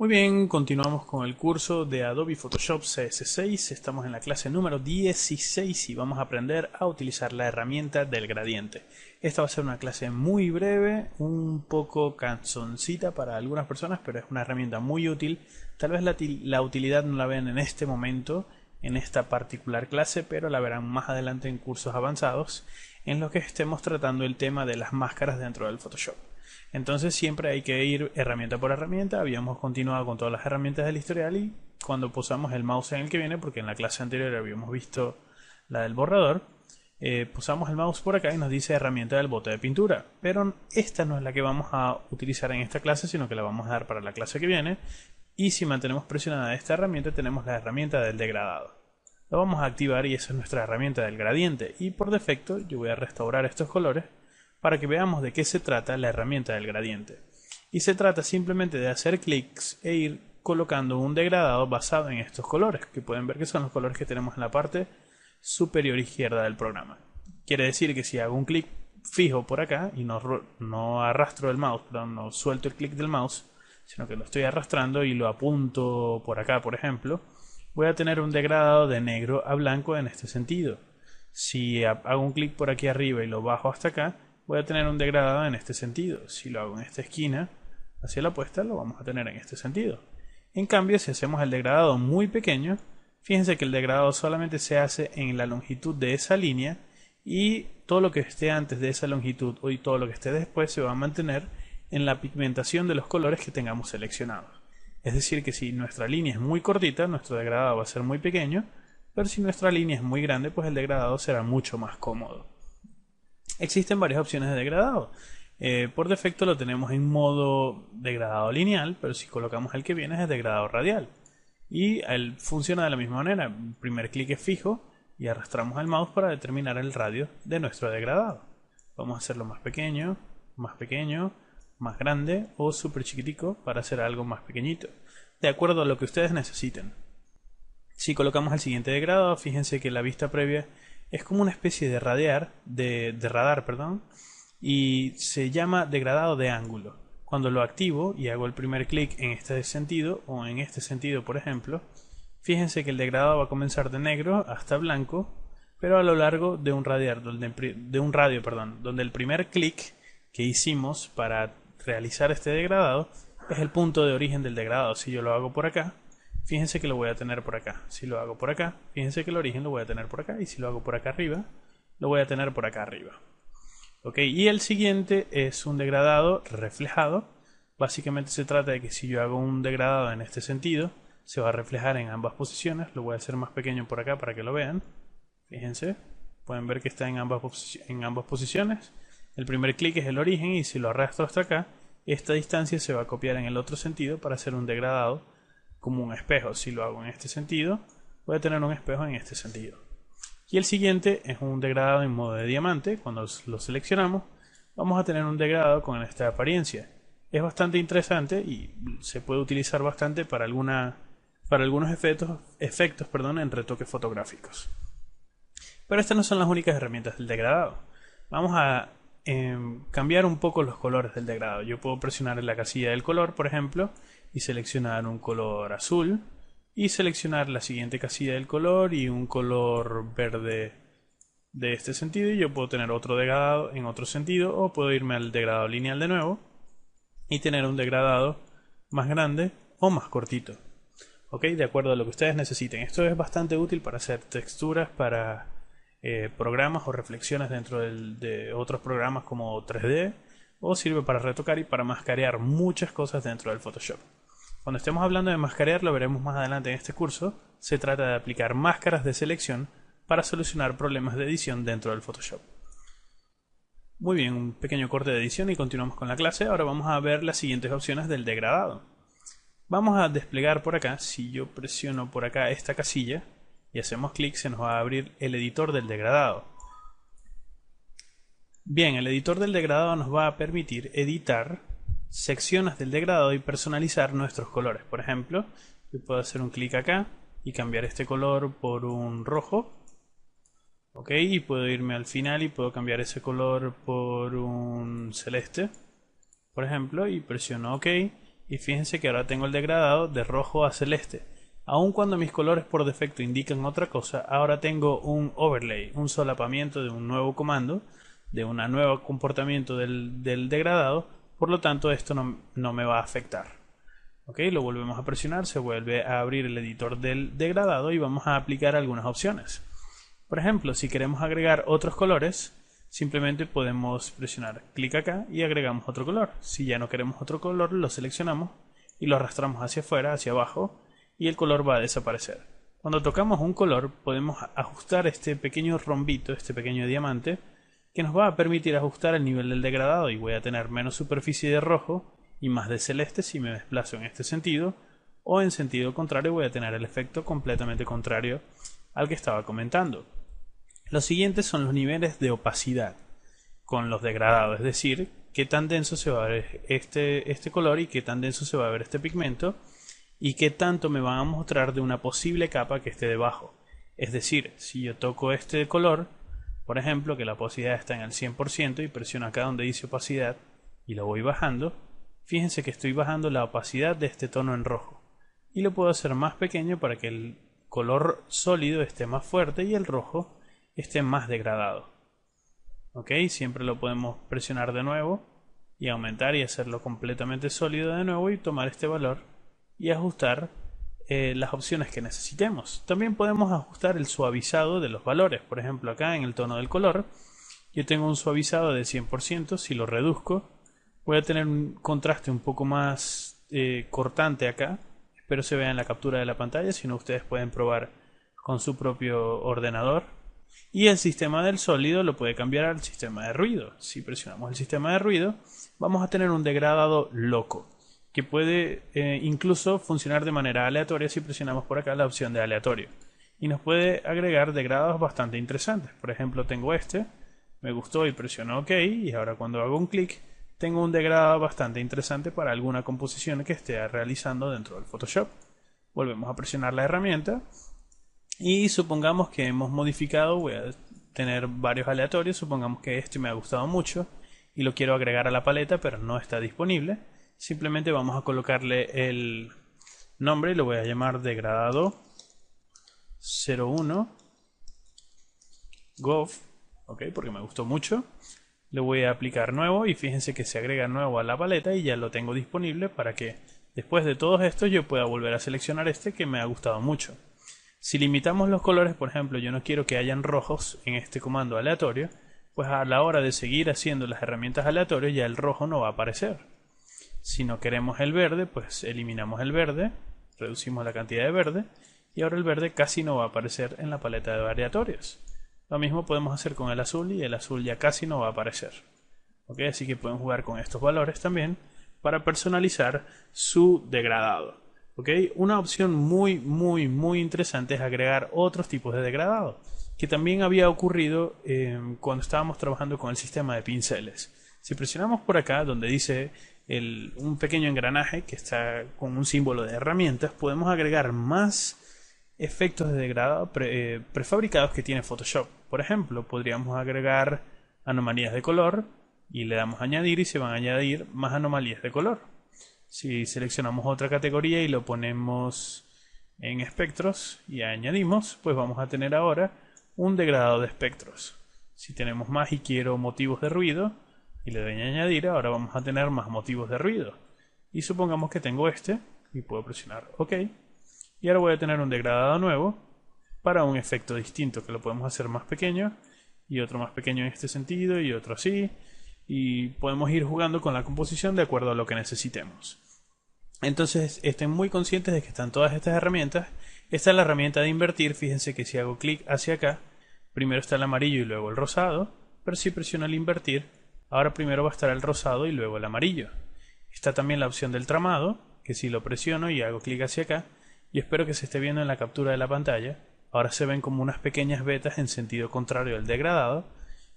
Muy bien, continuamos con el curso de Adobe Photoshop CS6. Estamos en la clase número 16 y vamos a aprender a utilizar la herramienta del gradiente. Esta va a ser una clase muy breve, un poco cansoncita para algunas personas, pero es una herramienta muy útil. Tal vez la utilidad no la vean en este momento, en esta particular clase, pero la verán más adelante en cursos avanzados, en los que estemos tratando el tema de las máscaras dentro del Photoshop. Entonces siempre hay que ir herramienta por herramienta. Habíamos continuado con todas las herramientas del historial y cuando posamos el mouse en el que viene, porque en la clase anterior habíamos visto la del borrador, posamos el mouse por acá y nos dice herramienta del bote de pintura, pero esta no es la que vamos a utilizar en esta clase, sino que la vamos a dar para la clase que viene. Y si mantenemos presionada esta herramienta, tenemos la herramienta del degradado. Lo vamos a activar y esa es nuestra herramienta del gradiente, y por defecto yo voy a restaurar estos colores para que veamos de qué se trata la herramienta del gradiente. Y se trata simplemente de hacer clics e ir colocando un degradado basado en estos colores, que pueden ver que son los colores que tenemos en la parte superior izquierda del programa. Quiere decir que si hago un clic fijo por acá y no arrastro el mouse, perdón, no suelto el clic del mouse, sino que lo estoy arrastrando y lo apunto por acá, por ejemplo, voy a tener un degradado de negro a blanco en este sentido. Si hago un clic por aquí arriba y lo bajo hasta acá, voy a tener un degradado en este sentido. Si lo hago en esta esquina hacia la puesta, lo vamos a tener en este sentido. En cambio, si hacemos el degradado muy pequeño, fíjense que el degradado solamente se hace en la longitud de esa línea y todo lo que esté antes de esa longitud y todo lo que esté después se va a mantener en la pigmentación de los colores que tengamos seleccionados. Es decir, que si nuestra línea es muy cortita, nuestro degradado va a ser muy pequeño, pero si nuestra línea es muy grande, pues el degradado será mucho más cómodo. Existen varias opciones de degradado. Por defecto lo tenemos en modo degradado lineal, pero si colocamos el que viene es degradado radial. Y él funciona de la misma manera. El primer clic es fijo y arrastramos el mouse para determinar el radio de nuestro degradado. Vamos a hacerlo más pequeño, más grande o súper chiquitico para hacer algo más pequeñito, de acuerdo a lo que ustedes necesiten. Si colocamos el siguiente degradado, fíjense que la vista previa es como una especie de radar, y se llama degradado de ángulo. Cuando lo activo y hago el primer clic en este sentido o en este sentido, por ejemplo, fíjense que el degradado va a comenzar de negro hasta blanco, pero a lo largo de un radio, donde el primer clic que hicimos para realizar este degradado es el punto de origen del degradado. Si yo lo hago por acá, fíjense que lo voy a tener por acá. Si lo hago por acá, fíjense que el origen lo voy a tener por acá. Y si lo hago por acá arriba, lo voy a tener por acá arriba. Ok, y el siguiente es un degradado reflejado. Básicamente se trata de que si yo hago un degradado en este sentido, se va a reflejar en ambas posiciones. Lo voy a hacer más pequeño por acá para que lo vean. Fíjense, pueden ver que está en ambas posiciones. El primer clic es el origen y si lo arrastro hasta acá, esta distancia se va a copiar en el otro sentido para hacer un degradado como un espejo. Si lo hago en este sentido, voy a tener un espejo en este sentido. Y el siguiente es un degradado en modo de diamante. Cuando lo seleccionamos, vamos a tener un degradado con esta apariencia. Es bastante interesante y se puede utilizar bastante para algunos efectos en retoques fotográficos. Pero estas no son las únicas herramientas del degradado. Vamos a cambiar un poco los colores del degradado. Yo puedo presionar en la casilla del color, por ejemplo, y seleccionar un color azul y seleccionar la siguiente casilla del color y un color verde de este sentido, y yo puedo tener otro degradado en otro sentido, o puedo irme al degradado lineal de nuevo y tener un degradado más grande o más cortito, ok, de acuerdo a lo que ustedes necesiten. Esto es bastante útil para hacer texturas para programas o reflexiones dentro de otros programas como 3D, o sirve para retocar y para mascarear muchas cosas dentro del Photoshop. Cuando estemos hablando de mascarear, lo veremos más adelante en este curso. Se trata de aplicar máscaras de selección para solucionar problemas de edición dentro del Photoshop. Muy bien, un pequeño corte de edición y continuamos con la clase. Ahora vamos a ver las siguientes opciones del degradado. Vamos a desplegar por acá. Si yo presiono por acá esta casilla y hacemos clic, se nos va a abrir el editor del degradado. Bien, el editor del degradado nos va a permitir editar secciones del degradado y personalizar nuestros colores. Por ejemplo, yo puedo hacer un clic acá y cambiar este color por un rojo. Ok, y puedo irme al final y puedo cambiar ese color por un celeste, por ejemplo, y presiono OK y fíjense que ahora tengo el degradado de rojo a celeste. Aun cuando mis colores por defecto indican otra cosa, ahora tengo un overlay, un solapamiento de un nuevo comando, de un nuevo comportamiento del degradado, por lo tanto esto no me va a afectar. Ok, lo volvemos a presionar, se vuelve a abrir el editor del degradado y vamos a aplicar algunas opciones. Por ejemplo, si queremos agregar otros colores, simplemente podemos presionar clic acá y agregamos otro color. Si ya no queremos otro color, lo seleccionamos y lo arrastramos hacia afuera, hacia abajo, y el color va a desaparecer. Cuando tocamos un color, podemos ajustar este pequeño rombito, este pequeño diamante, que nos va a permitir ajustar el nivel del degradado, y voy a tener menos superficie de rojo y más de celeste si me desplazo en este sentido, o en sentido contrario voy a tener el efecto completamente contrario al que estaba comentando. Los siguientes son los niveles de opacidad con los degradados, es decir, qué tan denso se va a ver este color y qué tan denso se va a ver este pigmento, y qué tanto me van a mostrar de una posible capa que esté debajo. Es decir, si yo toco este color, por ejemplo, que la opacidad está en el 100% y presiono acá donde dice opacidad y lo voy bajando, fíjense que estoy bajando la opacidad de este tono en rojo. Y lo puedo hacer más pequeño para que el color sólido esté más fuerte y el rojo esté más degradado. Ok, siempre lo podemos presionar de nuevo y aumentar y hacerlo completamente sólido de nuevo y tomar este valor y ajustar las opciones que necesitemos. También podemos ajustar el suavizado de los valores. Por ejemplo, acá en el tono del color yo tengo un suavizado de 100%. Si lo reduzco voy a tener un contraste un poco más cortante acá. Espero se vea en la captura de la pantalla, si no ustedes pueden probar con su propio ordenador. Y el sistema del sólido lo puede cambiar al sistema de ruido. Si presionamos el sistema de ruido vamos a tener un degradado loco, que puede incluso funcionar de manera aleatoria si presionamos por acá la opción de aleatorio. Y nos puede agregar degradados bastante interesantes. Por ejemplo, tengo este, me gustó y presiono OK, y ahora cuando hago un clic tengo un degradado bastante interesante para alguna composición que esté realizando dentro del Photoshop. Volvemos a presionar la herramienta y supongamos que hemos modificado, voy a tener varios aleatorios, supongamos que este me ha gustado mucho y lo quiero agregar a la paleta pero no está disponible. Simplemente vamos a colocarle el nombre y lo voy a llamar degradado 01 Gov, ok, porque me gustó mucho. Le voy a aplicar nuevo y fíjense que se agrega nuevo a la paleta y ya lo tengo disponible para que después de todos estos yo pueda volver a seleccionar este que me ha gustado mucho. Si limitamos los colores, por ejemplo, yo no quiero que hayan rojos en este comando aleatorio, pues a la hora de seguir haciendo las herramientas aleatorias ya el rojo no va a aparecer. Si no queremos el verde, pues eliminamos el verde, reducimos la cantidad de verde y ahora el verde casi no va a aparecer en la paleta de aleatorios. Lo mismo podemos hacer con el azul y el azul ya casi no va a aparecer. ¿Ok? Así que pueden jugar con estos valores también para personalizar su degradado. ¿Ok? Una opción muy interesante es agregar otros tipos de degradado, que también había ocurrido cuando estábamos trabajando con el sistema de pinceles. Si presionamos por acá donde dice un pequeño engranaje que está con un símbolo de herramientas, podemos agregar más efectos de degradado prefabricados que tiene Photoshop. Por ejemplo, podríamos agregar anomalías de color y le damos a añadir y se van a añadir más anomalías de color. Si seleccionamos otra categoría y lo ponemos en espectros y añadimos, pues vamos a tener ahora un degradado de espectros. Si tenemos más y quiero motivos de ruido y le doy a añadir, ahora vamos a tener más motivos de ruido. Y supongamos que tengo este y puedo presionar OK. Y ahora voy a tener un degradado nuevo para un efecto distinto, que lo podemos hacer más pequeño y otro más pequeño en este sentido y otro así. Y podemos ir jugando con la composición de acuerdo a lo que necesitemos. Entonces estén muy conscientes de que están todas estas herramientas. Esta es la herramienta de invertir. Fíjense que si hago clic hacia acá, primero está el amarillo y luego el rosado. Pero si presiono el invertir, ahora primero va a estar el rosado y luego el amarillo. Está también la opción del tramado, que si lo presiono y hago clic hacia acá, y espero que se esté viendo en la captura de la pantalla, ahora se ven como unas pequeñas vetas en sentido contrario del degradado,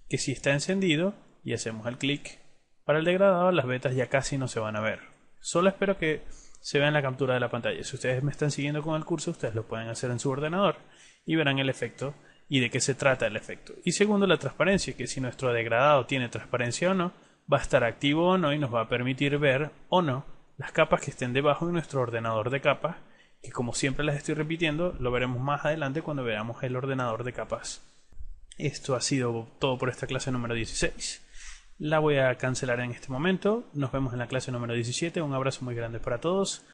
que si está encendido y hacemos el clic para el degradado, las vetas ya casi no se van a ver. Solo espero que se vea en la captura de la pantalla. Si ustedes me están siguiendo con el curso, ustedes lo pueden hacer en su ordenador y verán el efecto y de qué se trata el efecto. Y segundo, la transparencia, que si nuestro degradado tiene transparencia o no, va a estar activo o no y nos va a permitir ver o no las capas que estén debajo de nuestro ordenador de capas, que como siempre les estoy repitiendo, lo veremos más adelante cuando veamos el ordenador de capas. Esto ha sido todo por esta clase número 16. La voy a cancelar en este momento. Nos vemos en la clase número 17. Un abrazo muy grande para todos.